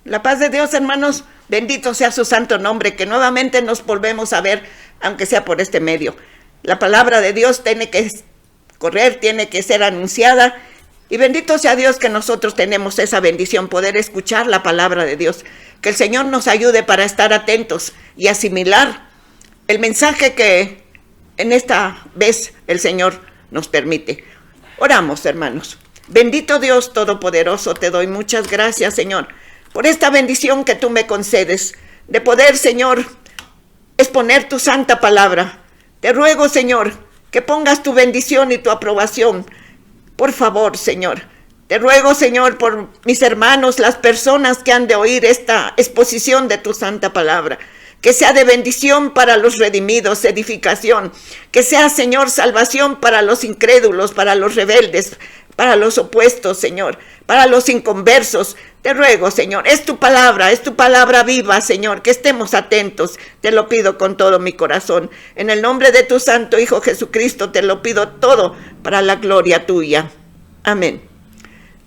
La paz de Dios, hermanos, bendito sea su santo nombre, que nuevamente nos volvemos a ver, aunque sea por este medio. La palabra de Dios tiene que correr, tiene que ser anunciada, y bendito sea Dios que nosotros tenemos esa bendición, poder escuchar la palabra de Dios. Que el Señor nos ayude para estar atentos y asimilar el mensaje que en esta vez el Señor nos permite. Oramos, hermanos. Bendito Dios Todopoderoso, te doy muchas gracias, Señor, por esta bendición que tú me concedes, de poder, Señor, exponer tu santa palabra. Te ruego, Señor, que pongas tu bendición y tu aprobación. Por favor, Señor, te ruego, Señor, por mis hermanos, las personas que han de oír esta exposición de tu santa palabra, que sea de bendición para los redimidos, edificación, que sea, Señor, salvación para los incrédulos, para los rebeldes, para los opuestos, Señor, para los inconversos. Te ruego, Señor, es tu palabra viva, Señor, que estemos atentos. Te lo pido con todo mi corazón. En el nombre de tu santo Hijo Jesucristo te lo pido todo para la gloria tuya. Amén.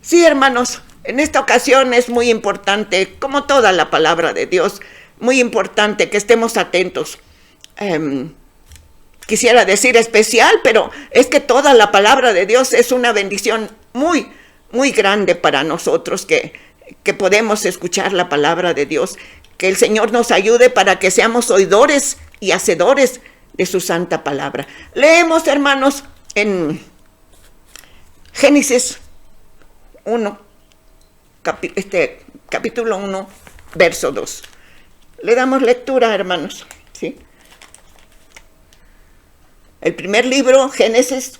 Sí, hermanos, en esta ocasión es muy importante, como toda la palabra de Dios, muy importante que estemos atentos. Quisiera decir especial, pero es que toda la palabra de Dios es una bendición muy, muy grande para nosotros que podemos escuchar la palabra de Dios. Que el Señor nos ayude para que seamos oidores y hacedores de su santa palabra. Leemos, hermanos, en Génesis 1, capítulo 1, verso 2. Le damos lectura, hermanos, ¿sí? El primer libro, Génesis,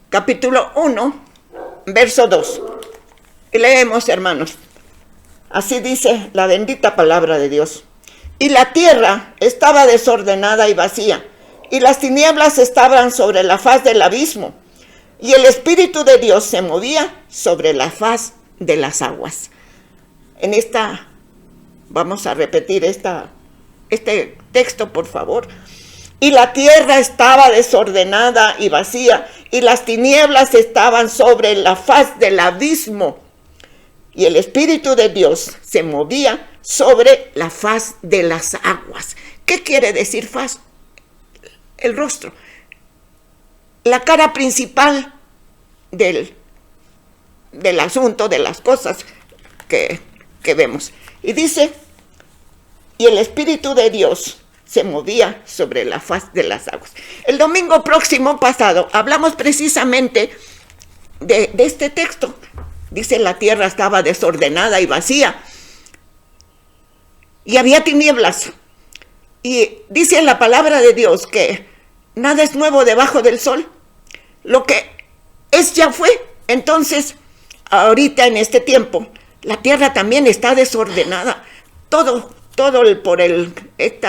capítulo 1, verso 2. Y leemos, hermanos. Así dice la bendita palabra de Dios. Y la tierra estaba desordenada y vacía, y las tinieblas estaban sobre la faz del abismo, y el Espíritu de Dios se movía sobre la faz de las aguas. Vamos a repetir este texto, por favor. Y la tierra estaba desordenada y vacía, y las tinieblas estaban sobre la faz del abismo, y el Espíritu de Dios se movía sobre la faz de las aguas. ¿Qué quiere decir faz? El rostro, la cara principal del asunto, de las cosas que vemos. Y dice, y el Espíritu de Dios se movía sobre la faz de las aguas. El domingo próximo pasado hablamos precisamente de este texto. Dice, la tierra estaba desordenada y vacía, y había tinieblas. Y dice la palabra de Dios que nada es nuevo debajo del sol. Lo que es ya fue. Entonces, ahorita en este tiempo, la tierra también está desordenada. Todo por este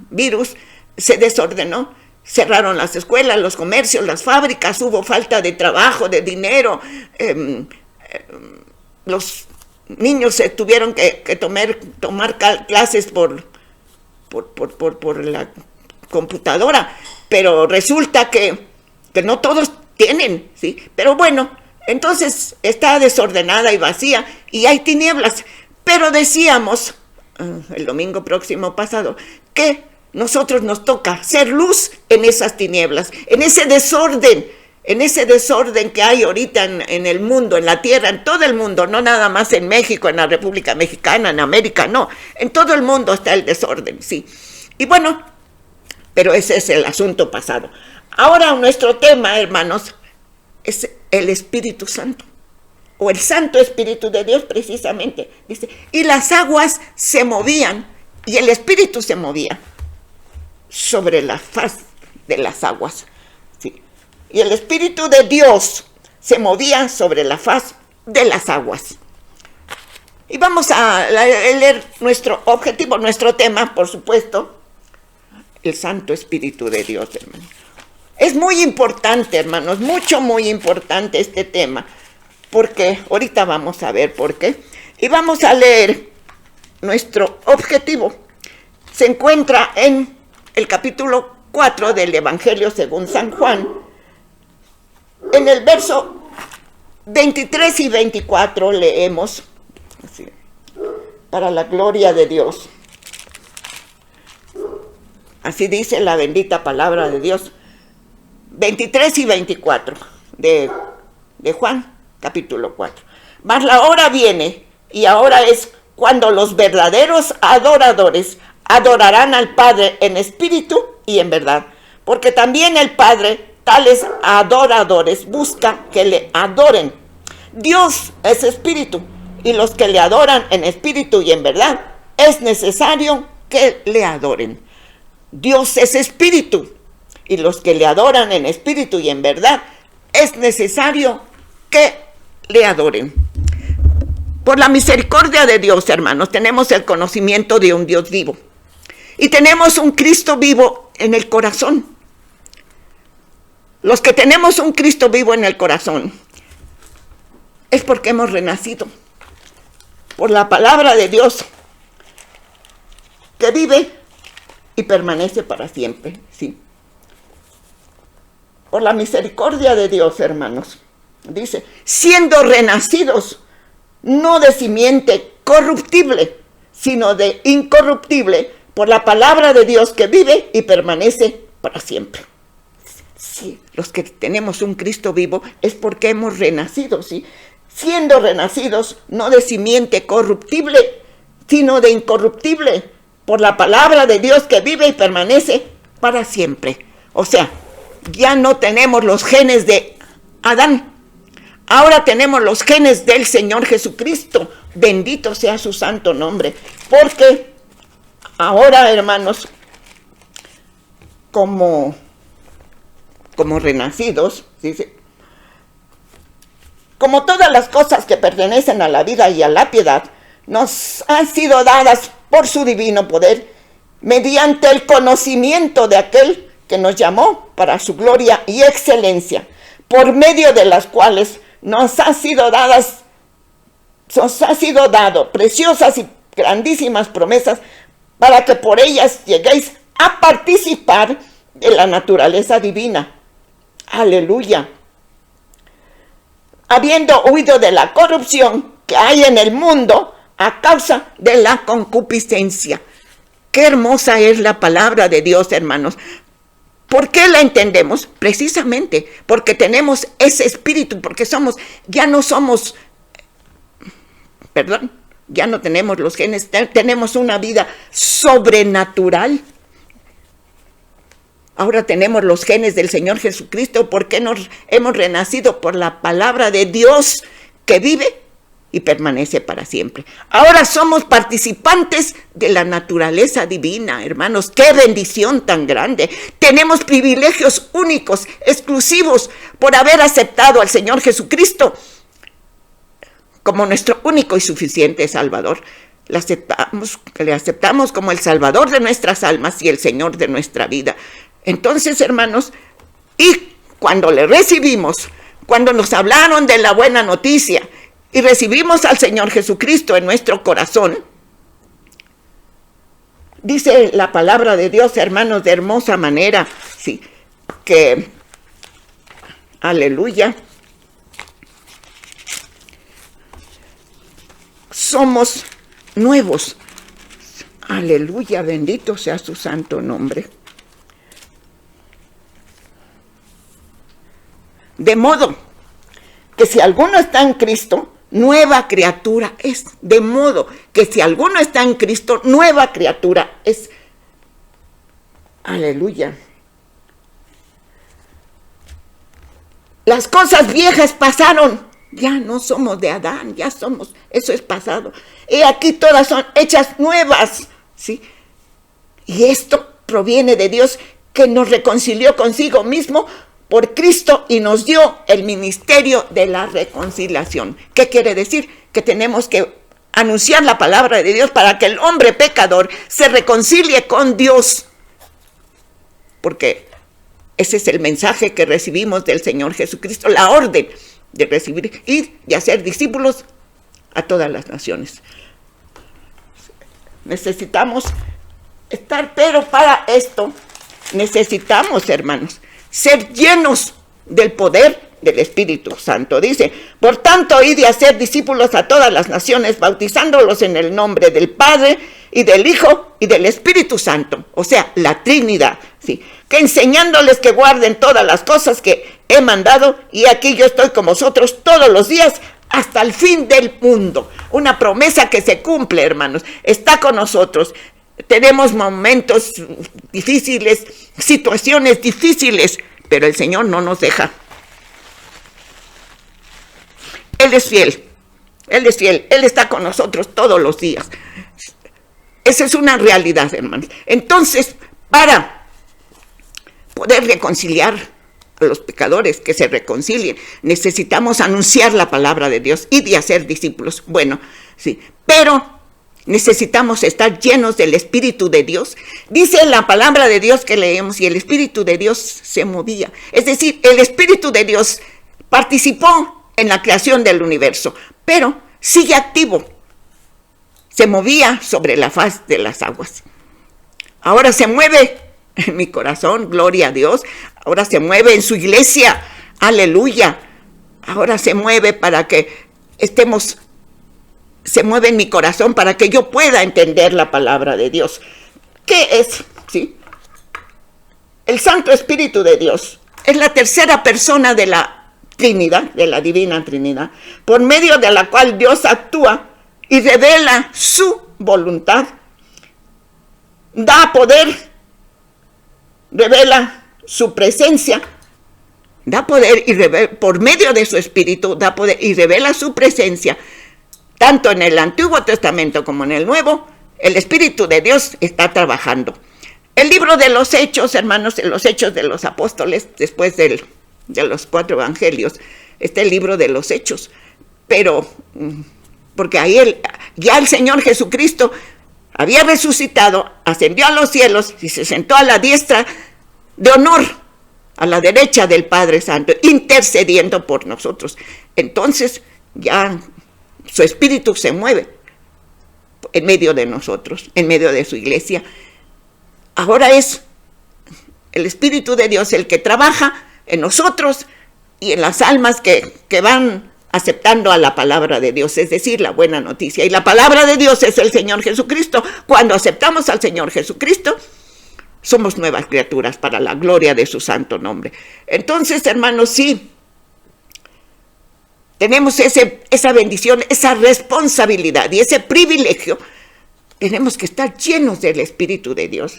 virus se desordenó. Cerraron las escuelas, los comercios, las fábricas, hubo falta de trabajo, de dinero. Los niños se tuvieron que tomar clases por la computadora, pero resulta que no todos tienen, ¿sí? Pero bueno, entonces está desordenada y vacía y hay tinieblas. Pero decíamos el domingo próximo pasado que nosotros nos toca ser luz en esas tinieblas, en ese desorden que hay ahorita en el mundo, en la tierra, en todo el mundo, no nada más en México, en la República Mexicana, en América, no, en todo el mundo está el desorden, sí. Y bueno, pero ese es el asunto pasado. Ahora nuestro tema, hermanos, es el Espíritu Santo, o el Santo Espíritu de Dios precisamente. Dice, y las aguas se movían, y el Espíritu se movía sobre la faz de las aguas. Y el Espíritu de Dios se movía sobre la faz de las aguas. Y vamos a leer nuestro objetivo, nuestro tema, por supuesto, el Santo Espíritu de Dios, hermano. Es muy importante, hermanos, muy importante este tema, porque ahorita vamos a ver por qué. Y vamos a leer nuestro objetivo. Se encuentra en el capítulo 4 del Evangelio según San Juan. En el verso 23 y 24 leemos, así, para la gloria de Dios. Así dice la bendita palabra de Dios. 23 y 24 de Juan, capítulo 4. Mas la hora viene, y ahora es cuando los verdaderos adoradores adorarán al Padre en espíritu y en verdad. Porque también el Padre, tales adoradores, busca que le adoren. Dios es espíritu, y los que le adoran en espíritu y en verdad, es necesario que le adoren. Dios es espíritu, y los que le adoran en espíritu y en verdad, es necesario que le adoren. Por la misericordia de Dios, hermanos, tenemos el conocimiento de un Dios vivo. Y tenemos un Cristo vivo en el corazón. Los que tenemos un Cristo vivo en el corazón, es porque hemos renacido por la palabra de Dios, que vive y permanece para siempre, ¿sí? Por la misericordia de Dios, hermanos, dice, siendo renacidos, no de simiente corruptible, sino de incorruptible, por la palabra de Dios que vive y permanece para siempre. Sí, los que tenemos un Cristo vivo es porque hemos renacido, ¿sí? Siendo renacidos, no de simiente corruptible, sino de incorruptible, por la palabra de Dios que vive y permanece para siempre. O sea, ya no tenemos los genes de Adán, ahora tenemos los genes del Señor Jesucristo. Bendito sea su santo nombre, porque ahora, hermanos, como renacidos, dice, como todas las cosas que pertenecen a la vida y a la piedad, nos han sido dadas por su divino poder, mediante el conocimiento de aquel que nos llamó para su gloria y excelencia, por medio de las cuales nos ha sido dado preciosas y grandísimas promesas, para que por ellas lleguéis a participar de la naturaleza divina. Aleluya. Habiendo huido de la corrupción que hay en el mundo a causa de la concupiscencia. Qué hermosa es la palabra de Dios, hermanos. ¿Por qué la entendemos? Precisamente porque tenemos ese espíritu, porque ya no tenemos los genes, tenemos una vida sobrenatural. Ahora tenemos los genes del Señor Jesucristo porque nos hemos renacido por la palabra de Dios que vive y permanece para siempre. Ahora somos participantes de la naturaleza divina, hermanos. ¡Qué bendición tan grande! Tenemos privilegios únicos, exclusivos, por haber aceptado al Señor Jesucristo como nuestro único y suficiente Salvador. Le aceptamos como el Salvador de nuestras almas y el Señor de nuestra vida. Entonces, hermanos, y cuando le recibimos, cuando nos hablaron de la buena noticia y recibimos al Señor Jesucristo en nuestro corazón, dice la palabra de Dios, hermanos, de hermosa manera, sí, que, aleluya, somos nuevos. Aleluya, bendito sea su santo nombre. De modo que si alguno está en Cristo, nueva criatura es. De modo que si alguno está en Cristo, nueva criatura es. Aleluya. Las cosas viejas pasaron. Ya no somos de Adán, ya somos, eso es pasado. Y aquí todas son hechas nuevas, ¿sí? Y esto proviene de Dios, que nos reconcilió consigo mismo por Cristo y nos dio el ministerio de la reconciliación. ¿Qué quiere decir? Que tenemos que anunciar la palabra de Dios para que el hombre pecador se reconcilie con Dios. Porque ese es el mensaje que recibimos del Señor Jesucristo, la orden de recibir y de hacer discípulos a todas las naciones. Necesitamos estar, pero para esto necesitamos, hermanos, ser llenos del poder del Espíritu Santo. Dice, por tanto, id y hacer discípulos a todas las naciones, bautizándolos en el nombre del Padre y del Hijo y del Espíritu Santo, o sea, la Trinidad, ¿sí? Que enseñándoles que guarden todas las cosas que he mandado, y aquí yo estoy con vosotros todos los días hasta el fin del mundo. Una promesa que se cumple, hermanos, está con nosotros. Tenemos momentos difíciles, situaciones difíciles, pero el Señor no nos deja. Él es fiel, Él es fiel, Él está con nosotros todos los días. Esa es una realidad, hermanos. Entonces, para poder reconciliar a los pecadores, que se reconcilien, necesitamos anunciar la palabra de Dios y de hacer discípulos. Bueno, sí, pero necesitamos estar llenos del Espíritu de Dios. Dice la palabra de Dios que leemos, y el Espíritu de Dios se movía. Es decir, el Espíritu de Dios participó en la creación del universo, pero sigue activo. Se movía sobre la faz de las aguas. Ahora se mueve en mi corazón, gloria a Dios. Ahora se mueve en su iglesia, aleluya. Ahora se mueve para que se mueve en mi corazón para que yo pueda entender la palabra de Dios. ¿Qué es? ¿Sí? El Santo Espíritu de Dios es la tercera persona de la Trinidad, de la Divina Trinidad, por medio de la cual Dios actúa y revela su voluntad, da poder, revela su presencia, da poder y revela, por medio de su Espíritu, da poder y revela su presencia. Tanto en el Antiguo Testamento como en el Nuevo, el Espíritu de Dios está trabajando. El libro de los Hechos, hermanos, los Hechos de los Apóstoles, después de los 4 evangelios, está el libro de los Hechos. Pero, porque ahí ya el Señor Jesucristo había resucitado, ascendió a los cielos y se sentó a la diestra de honor, a la derecha del Padre Santo, intercediendo por nosotros. Entonces, ya su Espíritu se mueve en medio de nosotros, en medio de su iglesia. Ahora es el Espíritu de Dios el que trabaja en nosotros y en las almas que van aceptando a la palabra de Dios, es decir, la buena noticia. Y la palabra de Dios es el Señor Jesucristo. Cuando aceptamos al Señor Jesucristo, somos nuevas criaturas para la gloria de su santo nombre. Entonces, hermanos, sí, tenemos esa bendición, esa responsabilidad y ese privilegio. Tenemos que estar llenos del Espíritu de Dios.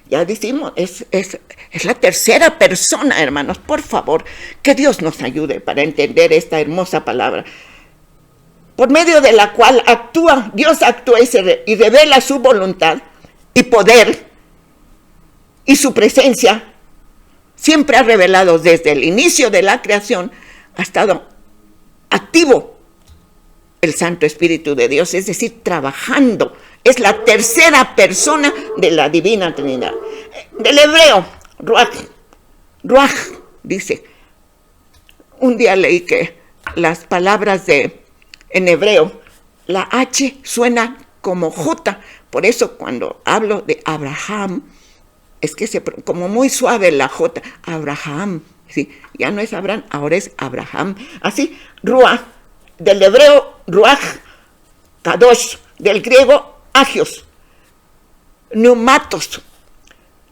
Ya decimos, es la tercera persona, hermanos. Por favor, que Dios nos ayude para entender esta hermosa palabra, por medio de la cual Dios actúa y revela su voluntad y poder, y su presencia siempre ha revelado desde el inicio de la creación, ha estado activo el Santo Espíritu de Dios, es decir, trabajando. Es la tercera persona de la Divina Trinidad. Del hebreo, ruach, dice. Un día leí que las palabras en hebreo, la H suena como J. Por eso cuando hablo de Abraham, es que como muy suave la J, Abraham, ¿sí? Ya no es Abraham, ahora es Abraham. Así, ruach, del hebreo ruach, kadosh, del griego agios, pneumatos,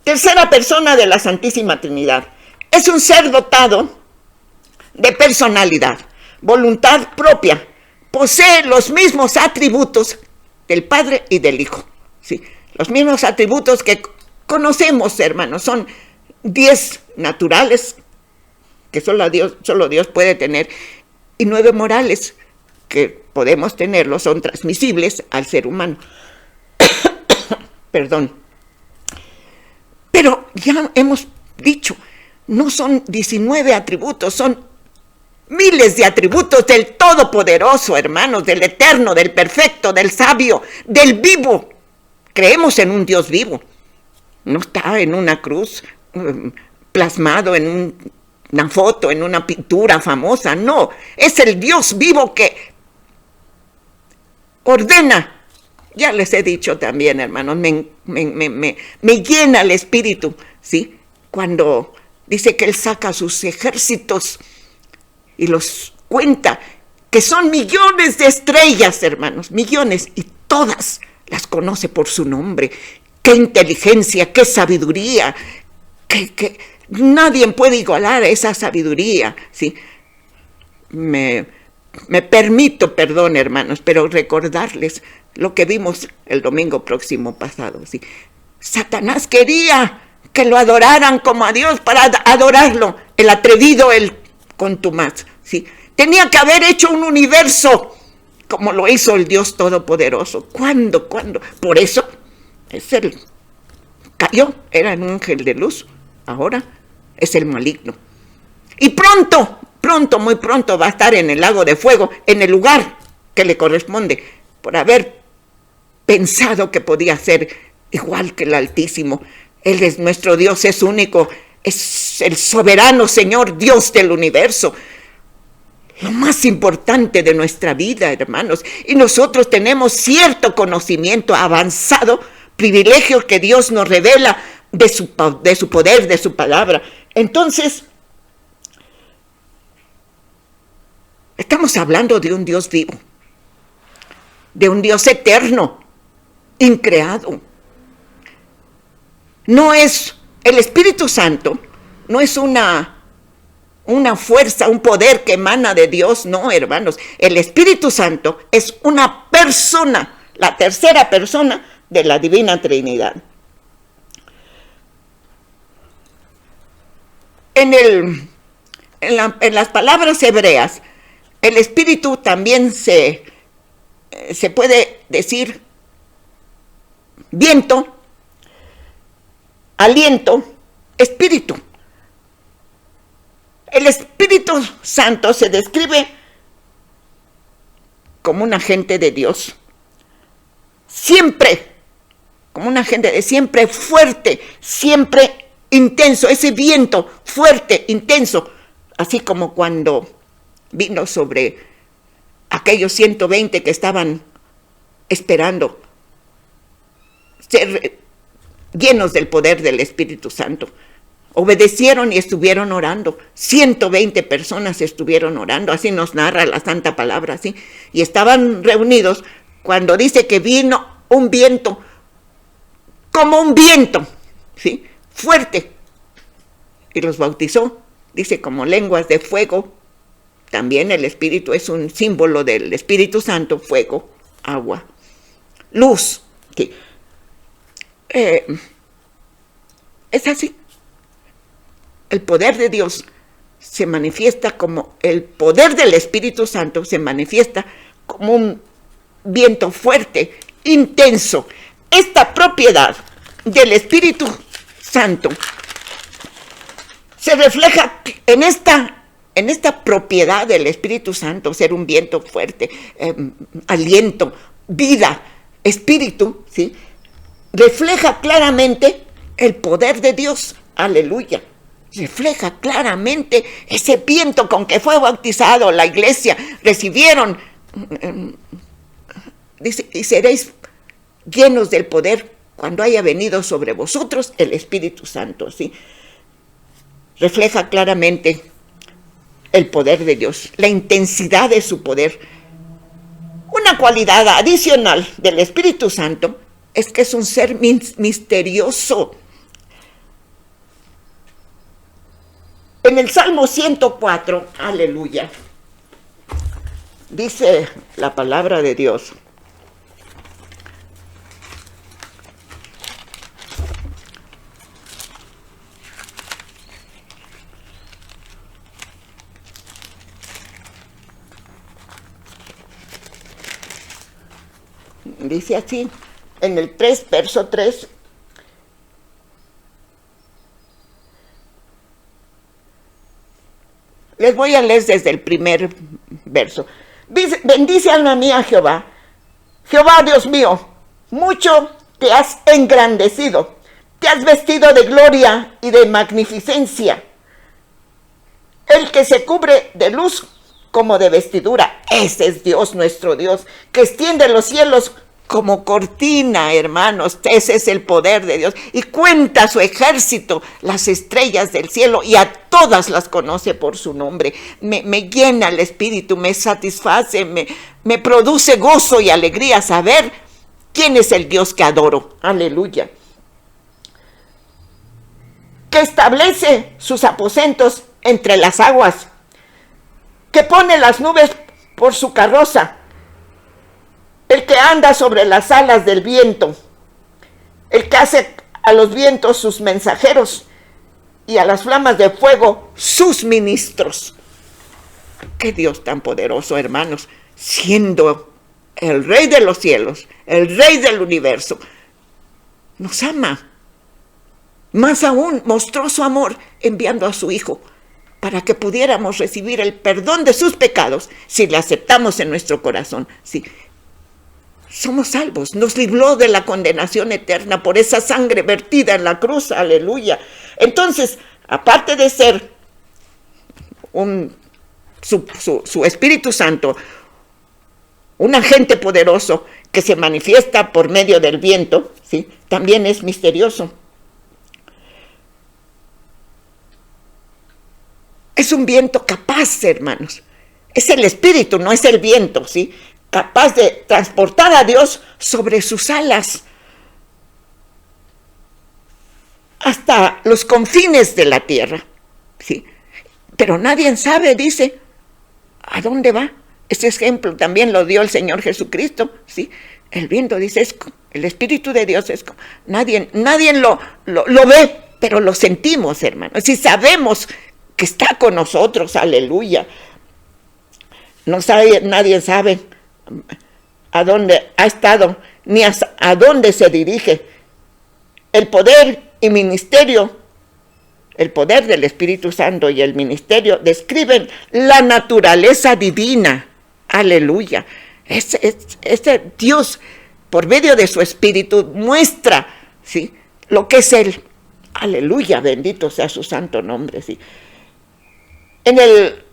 tercera persona de la Santísima Trinidad. Es un ser dotado de personalidad, voluntad propia, posee los mismos atributos del Padre y del Hijo, ¿sí? Los mismos atributos que conocemos, hermanos, son 10 naturales que solo Dios puede tener, y 9 morales que podemos tenerlos, son transmisibles al ser humano. Perdón. Pero ya hemos dicho, no son 19 atributos, son miles de atributos del Todopoderoso, hermanos, del Eterno, del Perfecto, del Sabio, del Vivo. Creemos en un Dios vivo. No está en una cruz, plasmado en una foto, en una pintura famosa. No, es el Dios vivo que ordena. Ya les he dicho también, hermanos, me llena el espíritu, ¿sí? Cuando dice que Él saca sus ejércitos y los cuenta, que son millones de estrellas, hermanos, millones, y todas las conoce por su nombre. ¡Qué inteligencia, qué sabiduría! Que nadie puede igualar a esa sabiduría, ¿sí? Me permito, perdón, hermanos, pero recordarles lo que vimos el domingo próximo pasado, ¿sí? Satanás quería que lo adoraran como a Dios para adorarlo, el atrevido, el contumaz, ¿sí? Tenía que haber hecho un universo como lo hizo el Dios Todopoderoso. ¿Cuándo? Por eso cayó, era un ángel de luz, ahora es el maligno. Y pronto, muy pronto va a estar en el lago de fuego, en el lugar que le corresponde, por haber pensado que podía ser igual que el Altísimo. Él es nuestro Dios, es único, es el soberano Señor, Dios del universo. Lo más importante de nuestra vida, hermanos. Y nosotros tenemos cierto conocimiento avanzado, privilegio que Dios nos revela de su poder, de su palabra. Entonces, estamos hablando de un Dios vivo, de un Dios eterno, increado. No es, el Espíritu Santo no es una fuerza, un poder que emana de Dios, no, hermanos. El Espíritu Santo es una persona, la tercera persona de la Divina Trinidad. En las palabras hebreas, el Espíritu también se puede decir viento, aliento, espíritu. El Espíritu Santo se describe como un agente de Dios, siempre, como un agente de siempre fuerte, siempre intenso, ese viento fuerte, intenso, así como cuando vino sobre aquellos 120 que estaban esperando ser llenos del poder del Espíritu Santo. Obedecieron y estuvieron orando. 120 personas estuvieron orando, así nos narra la Santa Palabra, ¿sí? Y estaban reunidos cuando dice que vino un viento, como un viento, ¿sí? Fuerte. Y los bautizó, dice, como lenguas de fuego. También el Espíritu es un símbolo del Espíritu Santo, fuego, agua, luz, ¿sí? Es así. El poder de Dios se manifiesta como el poder del Espíritu Santo, se manifiesta como un viento fuerte, intenso. Esta propiedad del Espíritu Santo se refleja en esta propiedad del Espíritu Santo, ser un viento fuerte, aliento, vida, espíritu, ¿sí? Refleja claramente el poder de Dios. Aleluya. Refleja claramente ese viento con que fue bautizado la iglesia. Recibieron, dice, y seréis llenos del poder cuando haya venido sobre vosotros el Espíritu Santo, ¿sí? Refleja claramente el poder de Dios, la intensidad de su poder. Una cualidad adicional del Espíritu Santo es que es un ser misterioso. En el Salmo 104, aleluya, dice la palabra de Dios: dice así, en el 3, verso 3, les voy a leer desde el primer verso. Dice: bendice alma mía Jehová. Jehová Dios mío, mucho te has engrandecido, te has vestido de gloria y de magnificencia. El que se cubre de luz como de vestidura, ese es Dios, nuestro Dios, que extiende los cielos como cortina, hermanos. Ese es el poder de Dios. Y cuenta su ejército, las estrellas del cielo, y a todas las conoce por su nombre. Me llena el espíritu, me satisface, me produce gozo y alegría saber quién es el Dios que adoro. Aleluya. Que establece sus aposentos entre las aguas, que pone las nubes por su carroza, el que anda sobre las alas del viento, el que hace a los vientos sus mensajeros y a las flamas de fuego sus ministros. Qué Dios tan poderoso, hermanos, siendo el Rey de los cielos, el Rey del universo, nos ama. Más aún, mostró su amor enviando a su Hijo para que pudiéramos recibir el perdón de sus pecados si le aceptamos en nuestro corazón. Sí, somos salvos, nos libró de la condenación eterna por esa sangre vertida en la cruz. Aleluya. Entonces, aparte de ser su Espíritu Santo, un agente poderoso que se manifiesta por medio del viento, ¿sí?, también es misterioso. Es un viento capaz, hermanos. Es el Espíritu, no es el viento, ¿sí?, capaz de transportar a Dios sobre sus alas hasta los confines de la tierra, ¿sí? Pero nadie sabe, dice, a dónde va. Ese ejemplo también lo dio el Señor Jesucristo, ¿sí? El viento, dice, el Espíritu de Dios es como, nadie lo ve, pero lo sentimos, hermanos. Si sabemos que está con nosotros, aleluya. Nadie sabe a dónde ha estado, ni a dónde se dirige. El poder y ministerio, el poder del Espíritu Santo y el ministerio describen la naturaleza divina. Aleluya. Este Dios, por medio de su Espíritu, muestra, ¿sí?, lo que es Él. Aleluya, bendito sea su santo nombre, ¿sí? En el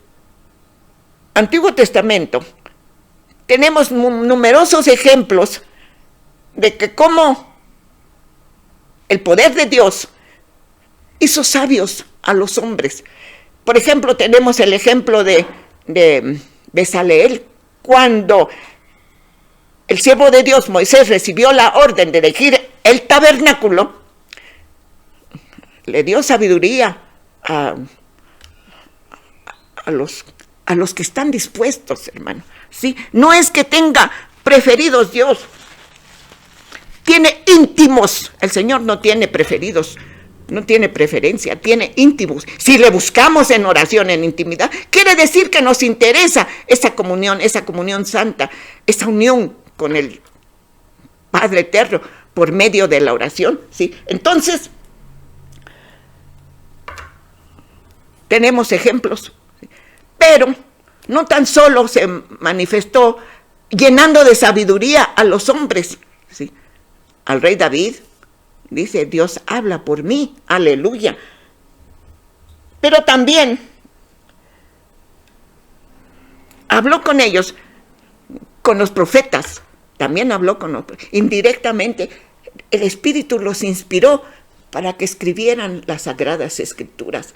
Antiguo Testamento tenemos numerosos ejemplos de que cómo el poder de Dios hizo sabios a los hombres. Por ejemplo, tenemos el ejemplo de Bezaleel, cuando el siervo de Dios, Moisés, recibió la orden de elegir el tabernáculo, le dio sabiduría a los que están dispuestos, hermano. ¿Sí? No es que tenga preferidos Dios, tiene íntimos. El Señor no tiene preferidos, no tiene preferencia, tiene íntimos. Si le buscamos en oración, en intimidad, quiere decir que nos interesa esa comunión santa, esa unión con el Padre Eterno por medio de la oración, ¿sí? Entonces, tenemos ejemplos, pero no tan solo se manifestó llenando de sabiduría a los hombres, ¿sí? Al rey David, dice, Dios habla por mí, aleluya. Pero también habló con ellos, con los profetas, también habló con los, indirectamente, el Espíritu los inspiró para que escribieran las Sagradas Escrituras.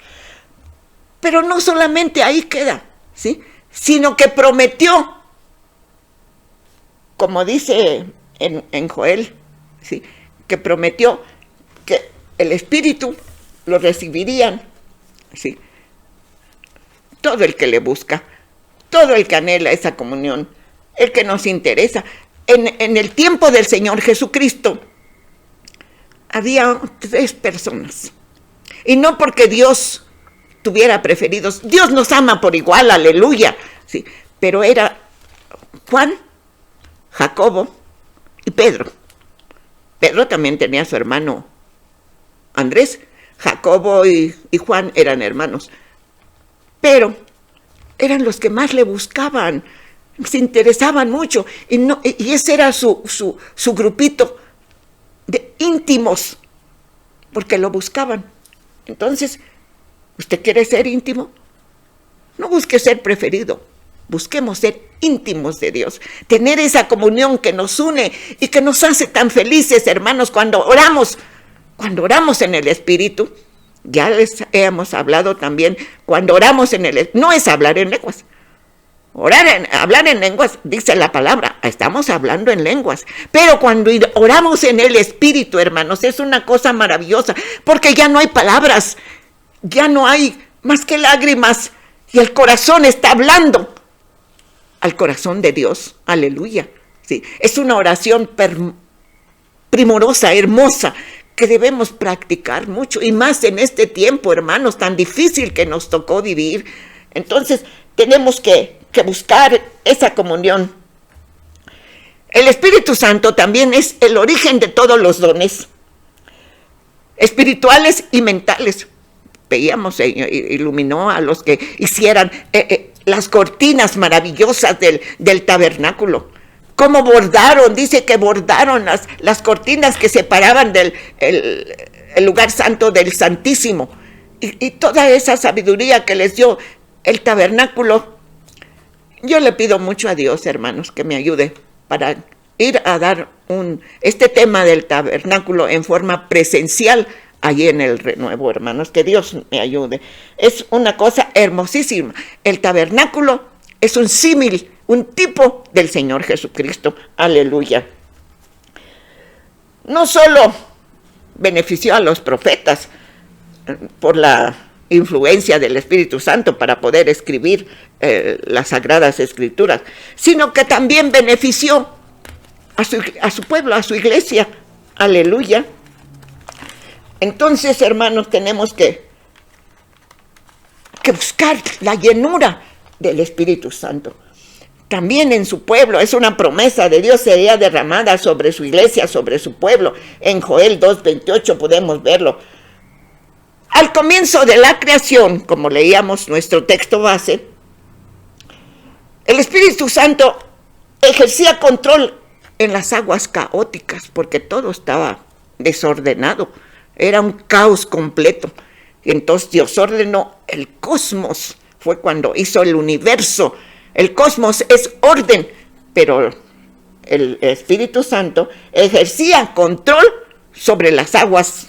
Pero no solamente ahí queda, ¿sí?, sino que prometió, como dice en Joel, ¿sí?, que prometió que el Espíritu lo recibirían, ¿sí?, todo el que le busca, todo el que anhela esa comunión, el que nos interesa. En el tiempo del Señor Jesucristo había 3 personas, y no porque Dios tuviera preferidos, Dios nos ama por igual, aleluya, ¿sí?, pero era Juan, Jacobo y Pedro. Pedro también tenía a su hermano Andrés. Jacobo y Juan eran hermanos, pero eran los que más le buscaban, se interesaban mucho, y ese era su grupito de íntimos, porque lo buscaban. Entonces, ¿usted quiere ser íntimo? No busque ser preferido, Busquemos ser íntimos de Dios, tener esa comunión que nos une y que nos hace tan felices, hermanos, cuando oramos en el Espíritu. Ya les hemos hablado también, cuando oramos en el Espíritu, no es hablar en lenguas. Hablar en lenguas, dice la palabra, estamos hablando en lenguas. Pero cuando oramos en el Espíritu, hermanos, es una cosa maravillosa, porque ya no hay palabras, ya no hay más que lágrimas, y el corazón está hablando al corazón de Dios. Aleluya. Sí, es una oración primorosa, hermosa, que debemos practicar mucho, y más en este tiempo, hermanos, tan difícil que nos tocó vivir. Entonces, tenemos que buscar esa comunión. El Espíritu Santo también es el origen de todos los dones espirituales y mentales. Veíamos, iluminó a los que hicieran las cortinas maravillosas del tabernáculo. Cómo bordaron, dice que bordaron las cortinas que separaban el lugar santo del santísimo. Y toda esa sabiduría que les dio el tabernáculo. Yo le pido mucho a Dios, hermanos, que me ayude para ir a dar este tema del tabernáculo en forma presencial allí en el Renuevo, hermanos, que Dios me ayude. Es una cosa hermosísima. El tabernáculo es un símil, un tipo del Señor Jesucristo. Aleluya. No solo benefició a los profetas por la influencia del Espíritu Santo para poder escribir las Sagradas Escrituras, sino que también benefició a su pueblo, a su iglesia. Aleluya. Entonces, hermanos, tenemos que buscar la llenura del Espíritu Santo. También en su pueblo, es una promesa de Dios, sería derramada sobre su iglesia, sobre su pueblo. En Joel 2:28 podemos verlo. Al comienzo de la creación, como leíamos nuestro texto base, el Espíritu Santo ejercía control en las aguas caóticas, porque todo estaba desordenado, era un caos completo. Y entonces Dios ordenó el cosmos, fue cuando hizo el universo. El cosmos es orden, pero el Espíritu Santo ejercía control sobre las aguas,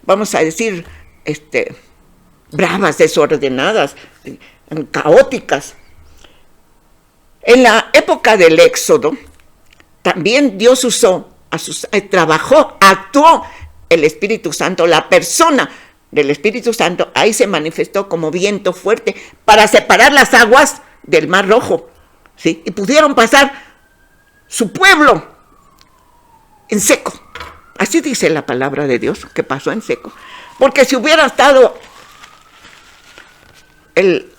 vamos a decir, bravas, desordenadas, caóticas. En la época del Éxodo, también Dios actuó el Espíritu Santo, la persona del Espíritu Santo, ahí se manifestó como viento fuerte para separar las aguas del Mar Rojo, ¿sí? Y pudieron pasar su pueblo en seco. Así dice la palabra de Dios, que pasó en seco. Porque si hubiera estado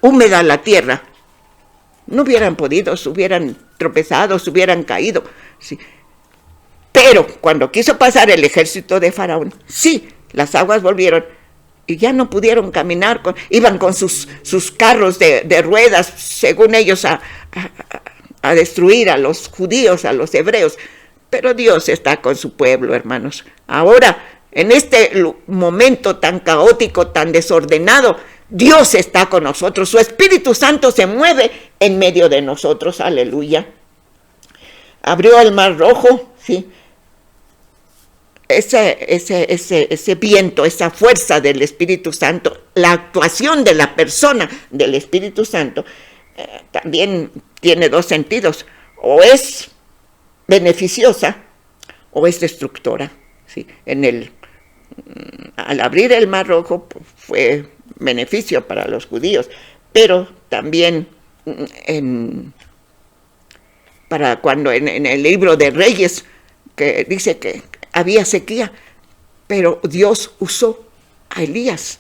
húmeda la tierra, no hubieran podido, se hubieran tropezado, se hubieran caído. ¿Sí? Pero cuando quiso pasar el ejército de Faraón, sí, las aguas volvieron y ya no pudieron caminar, iban con sus carros de ruedas, según ellos, a destruir a los judíos, a los hebreos. Pero Dios está con su pueblo, hermanos. Ahora, en este momento tan caótico, tan desordenado, Dios está con nosotros. Su Espíritu Santo se mueve en medio de nosotros. Aleluya. Abrió el Mar Rojo, ¿sí? Ese viento, esa fuerza del Espíritu Santo, la actuación de la persona del Espíritu Santo, también tiene dos sentidos. O es beneficiosa o es destructora, ¿sí? Al abrir el Mar Rojo fue beneficio para los judíos, pero también para cuando en el libro de Reyes, que dice que había sequía, pero Dios usó a Elías,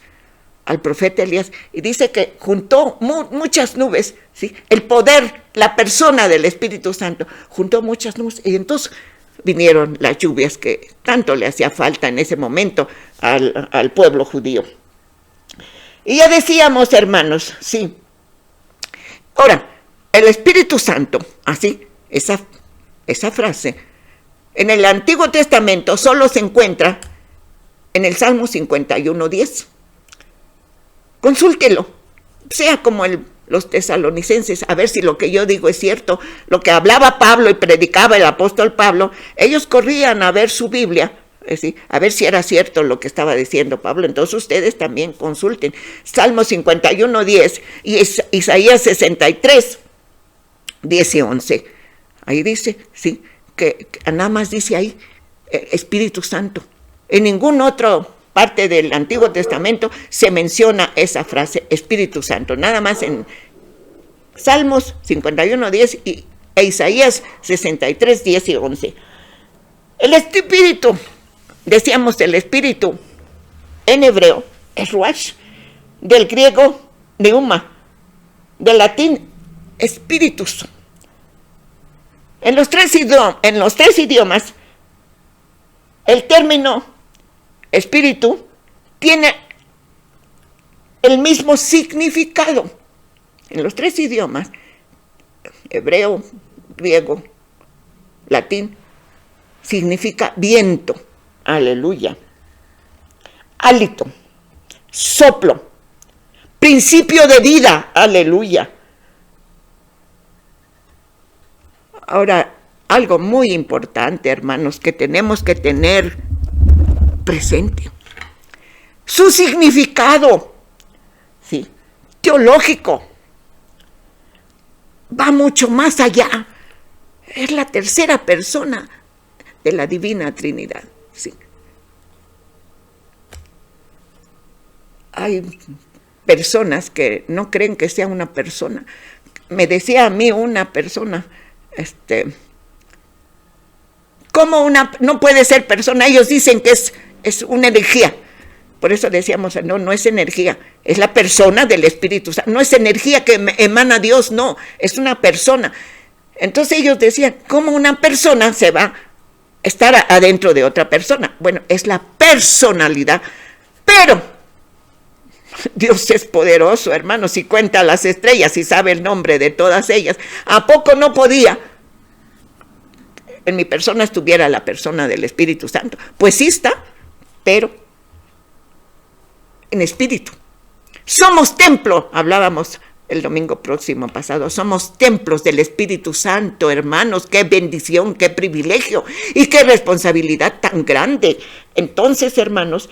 al profeta Elías, y dice que juntó muchas nubes, ¿sí? El poder, la persona del Espíritu Santo, juntó muchas nubes, y entonces vinieron las lluvias que tanto le hacía falta en ese momento al pueblo judío. Y ya decíamos, hermanos, sí. Ahora, el Espíritu Santo, así, esa frase, en el Antiguo Testamento solo se encuentra en el Salmo 51:10. Consúltelo, sea como el los tesalonicenses, a ver si lo que yo digo es cierto, lo que hablaba Pablo y predicaba el apóstol Pablo, ellos corrían a ver su Biblia, a ver si era cierto lo que estaba diciendo Pablo. Entonces ustedes también consulten Salmo 51:10 y Isaías 63:10 y 11. Ahí dice, sí, que nada más dice ahí Espíritu Santo. En ninguna otra parte del Antiguo Testamento se menciona esa frase, Espíritu Santo, nada más en Salmos 51:10 e Isaías 63:10 y 11. El Espíritu, decíamos el Espíritu, en hebreo es ruach, del griego neuma, del latín spiritus. En los tres idiomas, el término espíritu tiene el mismo significado. En los tres idiomas, hebreo, griego, latín, significa viento, aleluya, hálito, soplo, principio de vida, aleluya. Ahora, algo muy importante, hermanos, que tenemos que tener presente. Su significado, ¿sí?, teológico, va mucho más allá. Es la tercera persona de la Divina Trinidad, ¿sí? Hay personas que no creen que sea una persona. Me decía a mí una persona, ¿cómo no puede ser persona? Ellos dicen que es una energía. Por eso decíamos, no es energía, es la persona del Espíritu Santo. No es energía que emana Dios, no, es una persona. Entonces ellos decían, ¿cómo una persona se va a estar adentro de otra persona? Bueno, es la personalidad, pero Dios es poderoso, hermanos, si cuenta las estrellas y sabe el nombre de todas ellas. ¿A poco no podía en mi persona estuviera la persona del Espíritu Santo? Pues sí está, pero en espíritu. Somos templo, hablábamos el domingo próximo pasado, somos templos del Espíritu Santo, hermanos. Qué bendición, qué privilegio y qué responsabilidad tan grande. Entonces, hermanos,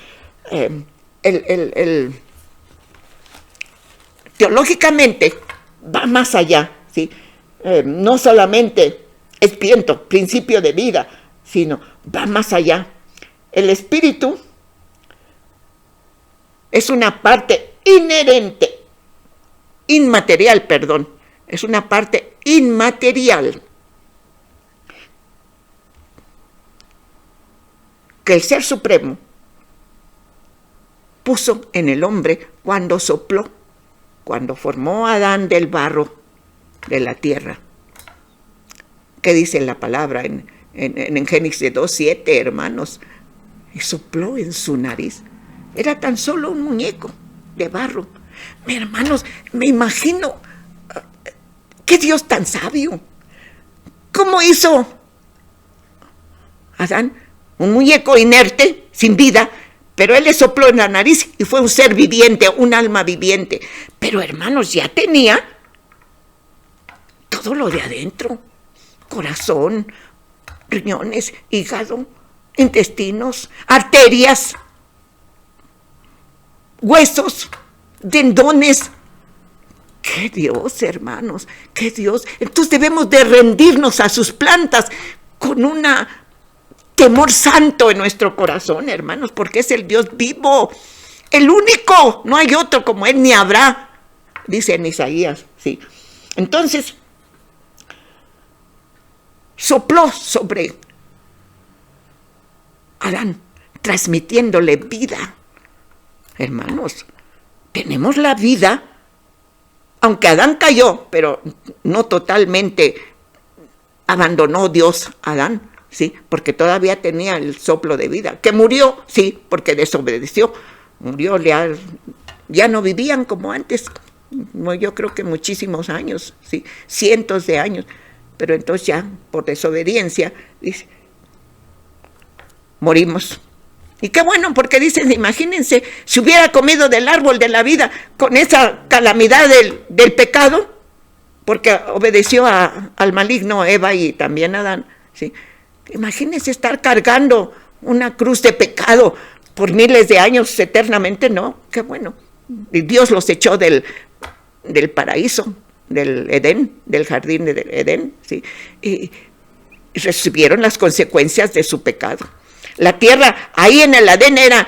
teológicamente va más allá, ¿sí? No solamente es viento, principio de vida, sino va más allá. El espíritu es una parte inherente, es una parte inmaterial que el Ser Supremo puso en el hombre cuando sopló, cuando formó a Adán del barro de la tierra. ¿Qué dice la palabra en Génesis 2:7, hermanos? Y sopló en su nariz. Era tan solo un muñeco de barro. Hermanos, me imagino qué Dios tan sabio. ¿Cómo hizo Adán? Un muñeco inerte, sin vida, pero él le sopló en la nariz y fue un ser viviente, un alma viviente. Pero, hermanos, ya tenía todo lo de adentro: corazón, riñones, hígado, intestinos, arterias, huesos, tendones. ¡Qué Dios, hermanos! ¡Qué Dios! Entonces debemos de rendirnos a sus plantas con un temor santo en nuestro corazón, hermanos, porque es el Dios vivo, el único. No hay otro como Él, ni habrá, dice en Isaías, ¿sí? Entonces, sopló sobre Adán, transmitiéndole vida. Hermanos, tenemos la vida, aunque Adán cayó, pero no totalmente abandonó Dios a Adán, ¿sí? Porque todavía tenía el soplo de vida. Que murió, sí, porque desobedeció. Murió, ya no vivían como antes. Yo creo que muchísimos años, ¿sí? Cientos de años. Pero entonces ya, por desobediencia, dice, morimos. Y qué bueno, porque dicen, imagínense, si hubiera comido del árbol de la vida con esa calamidad del pecado, porque obedeció al maligno Eva y también Adán, ¿sí? Imagínense estar cargando una cruz de pecado por miles de años eternamente, no, qué bueno. Y Dios los echó del paraíso, del Edén, del jardín de Edén, ¿sí? Y recibieron las consecuencias de su pecado. La tierra, ahí en el Edén era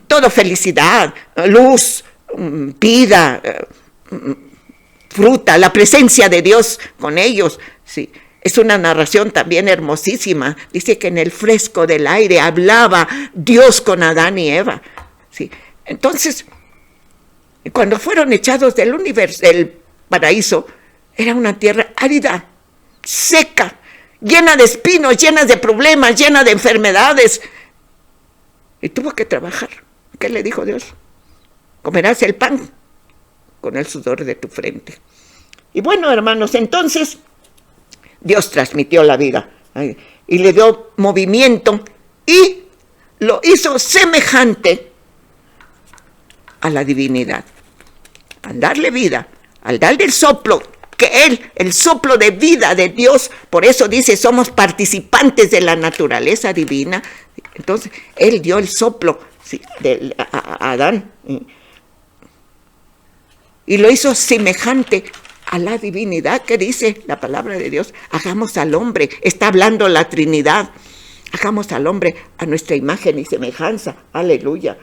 todo felicidad, luz, vida, fruta, la presencia de Dios con ellos, ¿sí? Es una narración también hermosísima. Dice que en el fresco del aire hablaba Dios con Adán y Eva, ¿sí? Entonces, cuando fueron echados del universo, del paraíso, era una tierra árida, seca, llena de espinos, llena de problemas, llena de enfermedades. Y tuvo que trabajar. ¿Qué le dijo Dios? Comerás el pan con el sudor de tu frente. Y bueno, hermanos, entonces Dios transmitió la vida y le dio movimiento y lo hizo semejante a la divinidad. Al darle vida, al darle el soplo, que Él, el soplo de vida de Dios, por eso dice, somos participantes de la naturaleza divina. Entonces, Él dio el soplo, ¿sí?, a Adán y lo hizo semejante a la divinidad, que dice la palabra de Dios, hagamos al hombre, está hablando la Trinidad, hagamos al hombre a nuestra imagen y semejanza, aleluya.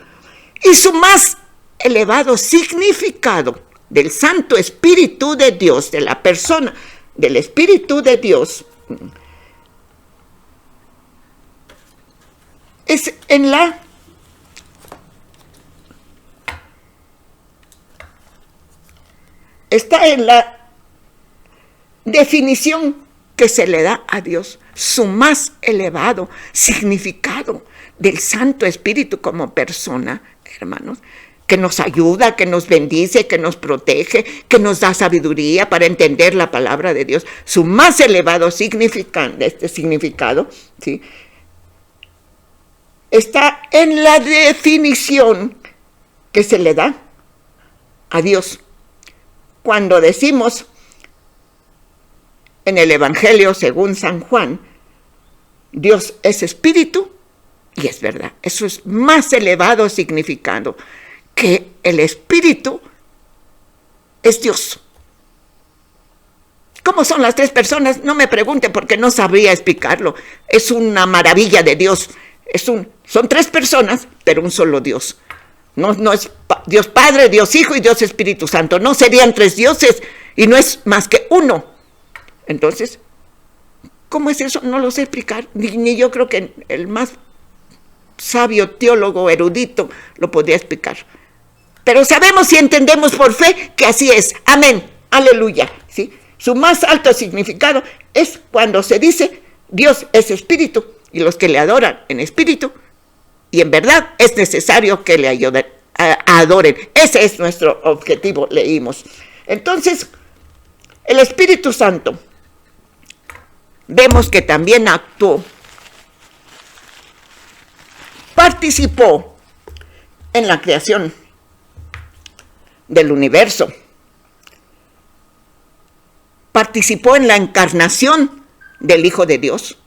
Y su más elevado significado del Santo Espíritu de Dios, de la persona del Espíritu de Dios, es está en la definición que se le da a Dios, su más elevado significado del Santo Espíritu como persona, hermanos, que nos ayuda, que nos bendice, que nos protege, que nos da sabiduría para entender la palabra de Dios. Su más elevado significado, ¿sí?, está en la definición que se le da a Dios. Cuando decimos en el Evangelio según San Juan, Dios es espíritu, y es verdad, eso es más elevado significado, que el espíritu es Dios. ¿Cómo son las tres personas? No me pregunte porque no sabría explicarlo. Es una maravilla de Dios. Son tres personas, pero un solo Dios. No es Dios Padre, Dios Hijo y Dios Espíritu Santo. No serían tres dioses y no es más que uno. Entonces, ¿cómo es eso? No lo sé explicar. Ni yo creo que el más sabio teólogo erudito lo podría explicar. Pero sabemos y entendemos por fe que así es. Amén. Aleluya. ¿Sí? Su más alto significado es cuando se dice Dios es espíritu y los que le adoran en espíritu y en verdad es necesario que le adoren. Ese es nuestro objetivo, leímos. Entonces, el Espíritu Santo, vemos que también actuó, participó en la creación del universo, participó en la encarnación del Hijo de Dios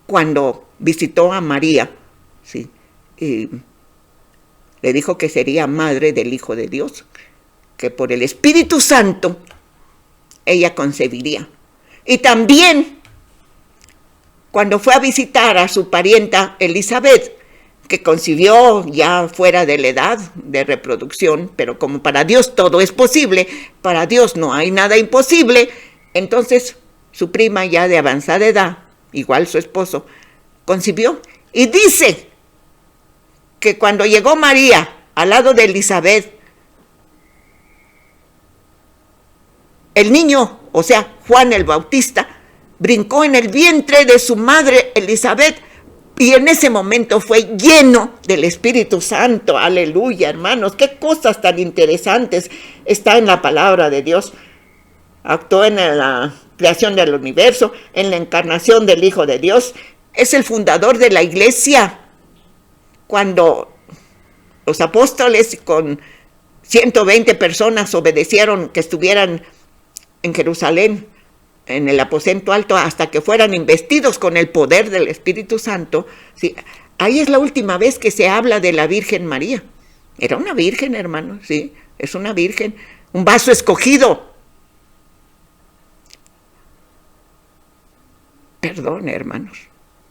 cuando visitó a María, ¿sí?, y le dijo que sería madre del Hijo de Dios, que por el Espíritu Santo ella concebiría. Y también cuando fue a visitar a su parienta Elizabeth, que concibió ya fuera de la edad de reproducción, pero como para Dios todo es posible, para Dios no hay nada imposible, entonces su prima ya de avanzada edad, igual su esposo, concibió. Y dice que cuando llegó María al lado de Elizabeth, el niño, o sea, Juan el Bautista, brincó en el vientre de su madre Elizabeth y en ese momento fue lleno del Espíritu Santo. Aleluya, hermanos, qué cosas tan interesantes está en la palabra de Dios. Actuó en la creación del universo, en la encarnación del Hijo de Dios. Es el fundador de la iglesia. cuando los apóstoles con 120 personas obedecieron que estuvieran en Jerusalén, en el aposento alto, hasta que fueran investidos con el poder del Espíritu Santo, ¿sí? Ahí es la última vez que se habla de la Virgen María. Era una virgen, hermanos, sí, es una virgen, un vaso escogido. Perdón, hermanos,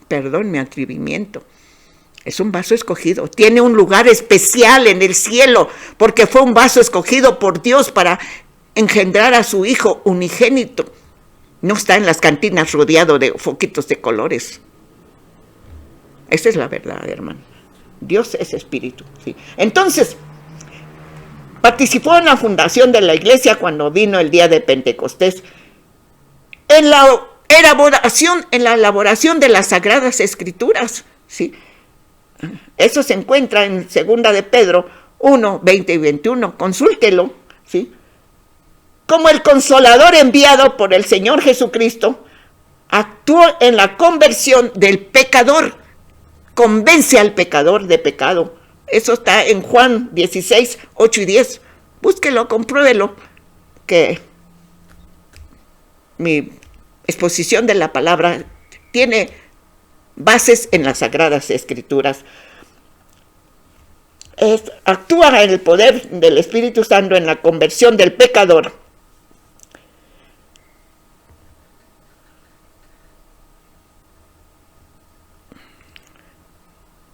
perdón mi atrevimiento. Es un vaso escogido, tiene un lugar especial en el cielo, porque fue un vaso escogido por Dios para engendrar a su Hijo unigénito. No está en las cantinas rodeado de foquitos de colores. Esa es la verdad, hermano. Dios es espíritu, ¿sí? Entonces, participó en la fundación de la iglesia cuando vino el día de Pentecostés, en la elaboración de las Sagradas Escrituras, ¿sí? Eso se encuentra en 2 de Pedro 1, 20 y 21. Consúltelo, ¿sí? Como el consolador enviado por el Señor Jesucristo, actuó en la conversión del pecador, convence al pecador de pecado. Eso está en Juan 16, 8 y 10. Búsquelo, compruébelo, que mi exposición de la palabra tiene bases en las Sagradas Escrituras. Actúa en el poder del Espíritu Santo en la conversión del pecador.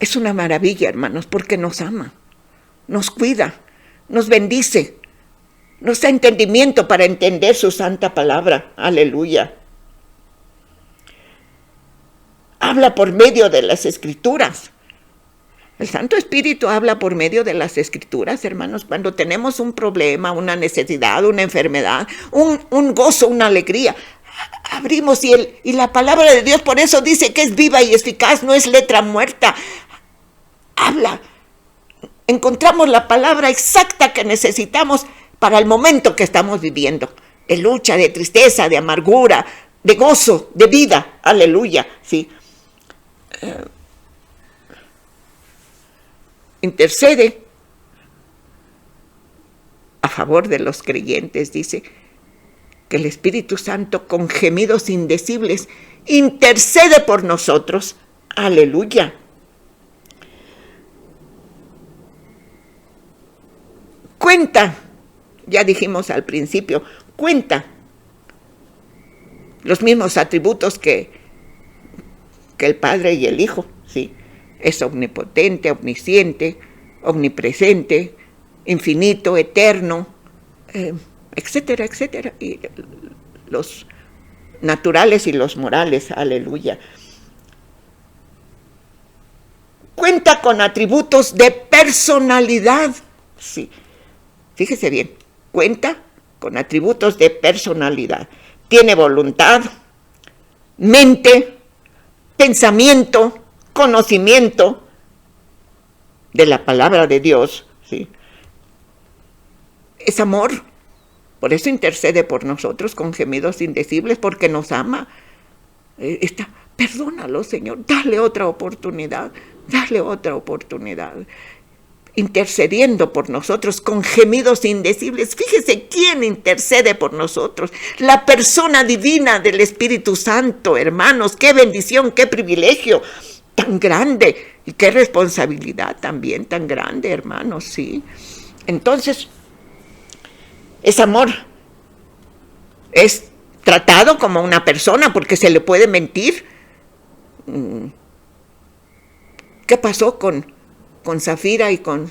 Es una maravilla, hermanos, porque nos ama, nos cuida, nos bendice, nos da entendimiento para entender su santa palabra. Aleluya. Habla por medio de las Escrituras. El Santo Espíritu habla por medio de las Escrituras, hermanos, cuando tenemos un problema, una necesidad, una enfermedad, un gozo, una alegría. Abrimos y la palabra de Dios por eso dice que es viva y eficaz, no es letra muerta. Habla. Encontramos la palabra exacta que necesitamos para el momento que estamos viviendo. De lucha, de tristeza, de amargura, de gozo, de vida. Aleluya. Sí. Intercede a favor de los creyentes, dice que el Espíritu Santo con gemidos indecibles intercede por nosotros. Aleluya. Cuenta, ya dijimos al principio, cuenta los mismos atributos que el Padre y el Hijo, ¿sí? Es omnipotente, omnisciente, omnipresente, infinito, eterno, etcétera, etcétera. Y los naturales y los morales, aleluya. Cuenta con atributos de personalidad, sí. Fíjese bien, cuenta con atributos de personalidad. Tiene voluntad, mente, pensamiento, conocimiento de la palabra de Dios, ¿sí? Es amor, por eso intercede por nosotros con gemidos indecibles, porque nos ama. Perdónalo, Señor, dale otra oportunidad, intercediendo por nosotros con gemidos indecibles. Fíjese quién intercede por nosotros, la persona divina del Espíritu Santo, hermanos. Qué bendición, qué privilegio tan grande y qué responsabilidad también tan grande, hermanos, sí. Entonces, es amor, es tratado como una persona porque se le puede mentir. ¿Qué pasó con Zafira y con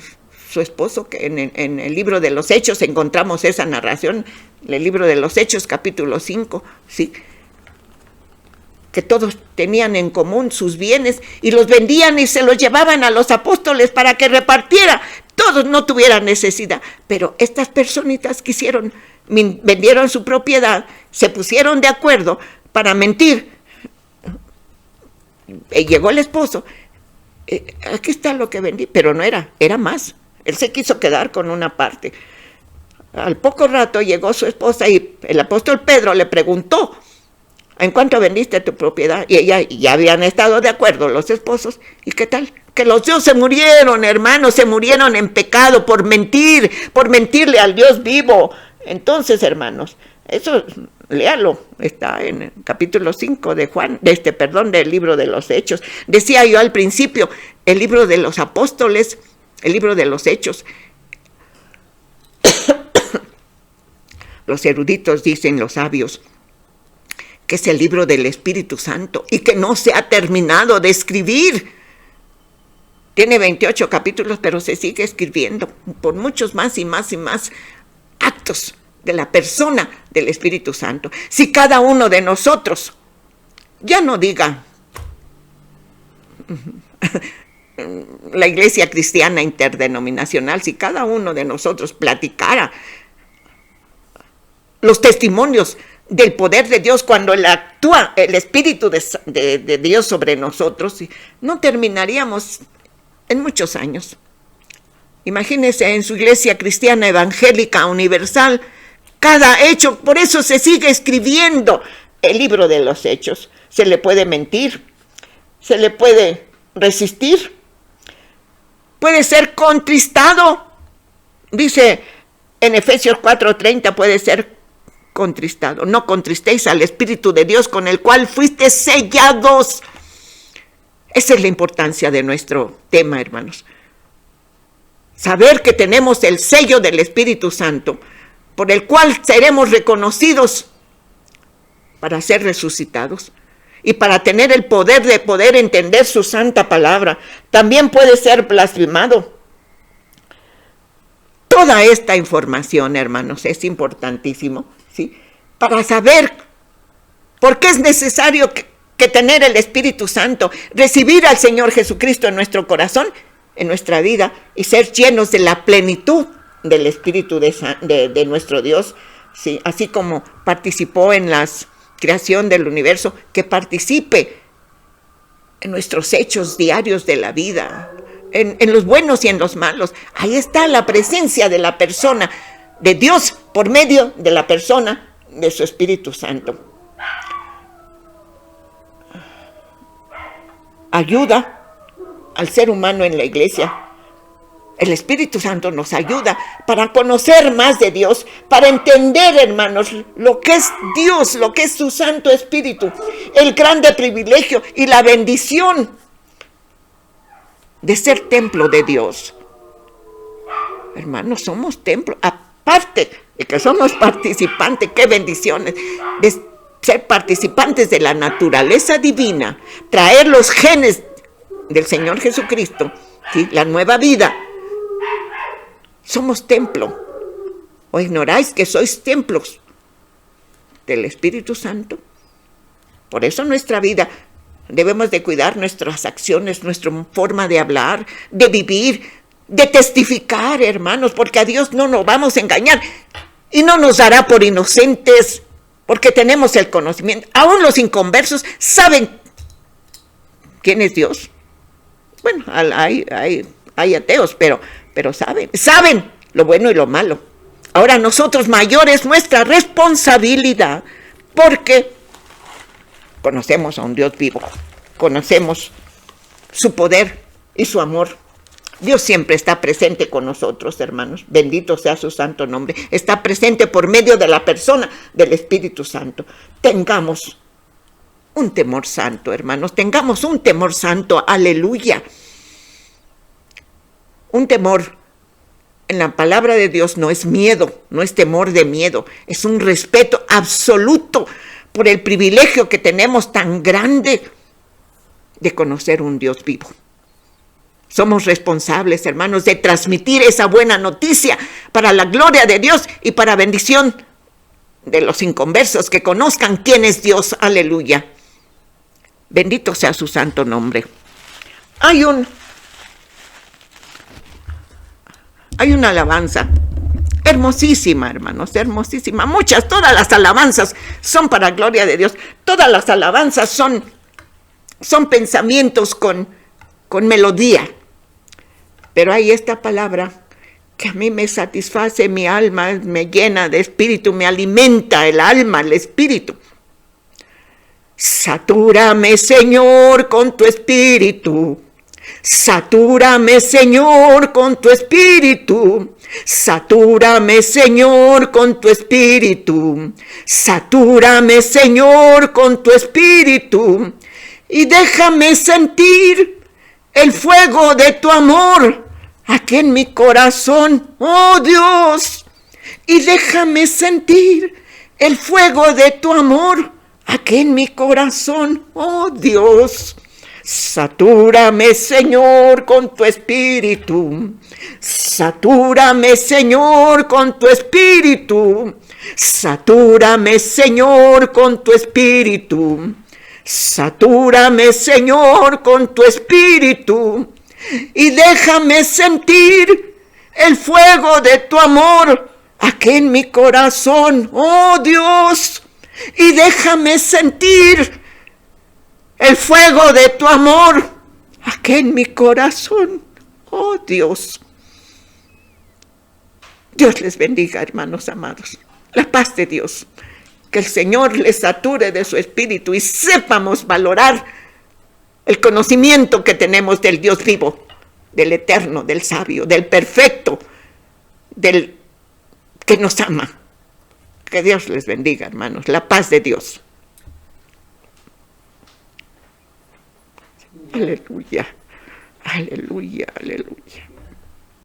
su esposo? Que en el libro de los Hechos encontramos esa narración, el libro de los Hechos, capítulo 5, ¿sí? Que todos tenían en común sus bienes y los vendían y se los llevaban a los apóstoles para que repartiera. Todos no tuvieran necesidad, pero estas personitas vendieron su propiedad, se pusieron de acuerdo para mentir. Llegó el esposo. Aquí está lo que vendí, pero no era más. Él se quiso quedar con una parte. Al poco rato llegó su esposa y el apóstol Pedro le preguntó ¿En cuánto vendiste tu propiedad? Y ella ya habían estado de acuerdo los esposos. ¿Y qué tal? Que los dos se murieron, hermanos, se murieron en pecado por mentir, por mentirle al Dios vivo. Entonces, hermanos, eso léalo, está en el capítulo 5 de Juan, del libro de los Hechos. Decía yo al principio, el libro de los apóstoles, el libro de los Hechos. Los eruditos dicen, los sabios, que es el libro del Espíritu Santo y que no se ha terminado de escribir. Tiene 28 capítulos, pero se sigue escribiendo por muchos más y más y más actos de la persona del Espíritu Santo. Si cada uno de nosotros, ya no diga la iglesia cristiana interdenominacional, si cada uno de nosotros platicara los testimonios del poder de Dios cuando actúa el Espíritu de Dios sobre nosotros, no terminaríamos en muchos años. Imagínense en su iglesia cristiana evangélica universal, cada hecho, por eso se sigue escribiendo el libro de los Hechos. Se le puede mentir, se le puede resistir, puede ser contristado. Dice en Efesios 4:30, puede ser contristado. No contristéis al Espíritu de Dios con el cual fuiste sellados. Esa es la importancia de nuestro tema, hermanos. Saber que tenemos el sello del Espíritu Santo, por el cual seremos reconocidos para ser resucitados y para tener el poder de poder entender su santa palabra. También puede ser blasfemado. Toda esta información, hermanos, es importantísimo, ¿sí? Para saber por qué es necesario que tener el Espíritu Santo, recibir al Señor Jesucristo en nuestro corazón, en nuestra vida, y ser llenos de la plenitud del Espíritu de nuestro Dios, ¿sí? Así como participó en la creación del universo, que participe en nuestros hechos diarios de la vida, en los buenos y en los malos. Ahí está la presencia de la persona de Dios por medio de la persona de su Espíritu Santo. Ayuda al ser humano en la iglesia. El Espíritu Santo nos ayuda para conocer más de Dios, para entender, hermanos, lo que es Dios, lo que es su Santo Espíritu, el grande privilegio y la bendición de ser templo de Dios. Hermanos, somos templo, aparte de que somos participantes, qué bendiciones, de ser participantes de la naturaleza divina, traer los genes del Señor Jesucristo, ¿sí? La nueva vida. Somos templo. ¿O ignoráis que sois templos del Espíritu Santo? Por eso nuestra vida debemos de cuidar nuestras acciones, nuestra forma de hablar, de vivir, de testificar, hermanos, porque a Dios no nos vamos a engañar y no nos dará por inocentes, porque tenemos el conocimiento. Aún los inconversos saben quién es Dios. Bueno, hay ateos, pero saben lo bueno y lo malo. Ahora nosotros mayores, nuestra responsabilidad, porque conocemos a un Dios vivo, conocemos su poder y su amor. Dios siempre está presente con nosotros, hermanos. Bendito sea su santo nombre. Está presente por medio de la persona del Espíritu Santo. Tengamos un temor santo, hermanos. Tengamos un temor santo. Aleluya. Un temor en la palabra de Dios no es miedo, no es temor de miedo. Es un respeto absoluto por el privilegio que tenemos tan grande de conocer un Dios vivo. Somos responsables, hermanos, de transmitir esa buena noticia para la gloria de Dios y para bendición de los inconversos que conozcan quién es Dios. Aleluya. Bendito sea su santo nombre. Hay una alabanza hermosísima, hermanos, hermosísima. Todas las alabanzas son para gloria de Dios. Todas las alabanzas son pensamientos con melodía. Pero hay esta palabra que a mí me satisface mi alma, me llena de espíritu, me alimenta el alma, el espíritu. Satúrame, Señor, con tu espíritu. Satúrame, Señor, con tu espíritu. Satúrame, Señor, con tu espíritu. Satúrame, Señor, con tu espíritu. Y déjame sentir el fuego de tu amor aquí en mi corazón, oh Dios. Y déjame sentir el fuego de tu amor aquí en mi corazón, oh Dios. Satúrame, Señor, con tu espíritu. Satúrame, Señor, con tu espíritu. Satúrame, Señor, con tu espíritu. Satúrame, Señor, con tu espíritu. Y déjame sentir el fuego de tu amor aquí en mi corazón, oh Dios. Y déjame sentir el fuego de tu amor aquí en mi corazón, oh Dios. Dios les bendiga, hermanos amados. La paz de Dios. Que el Señor les sature de su espíritu y sepamos valorar el conocimiento que tenemos del Dios vivo, del eterno, del sabio, del perfecto, del que nos ama. Que Dios les bendiga, hermanos. La paz de Dios. Aleluya, aleluya, aleluya.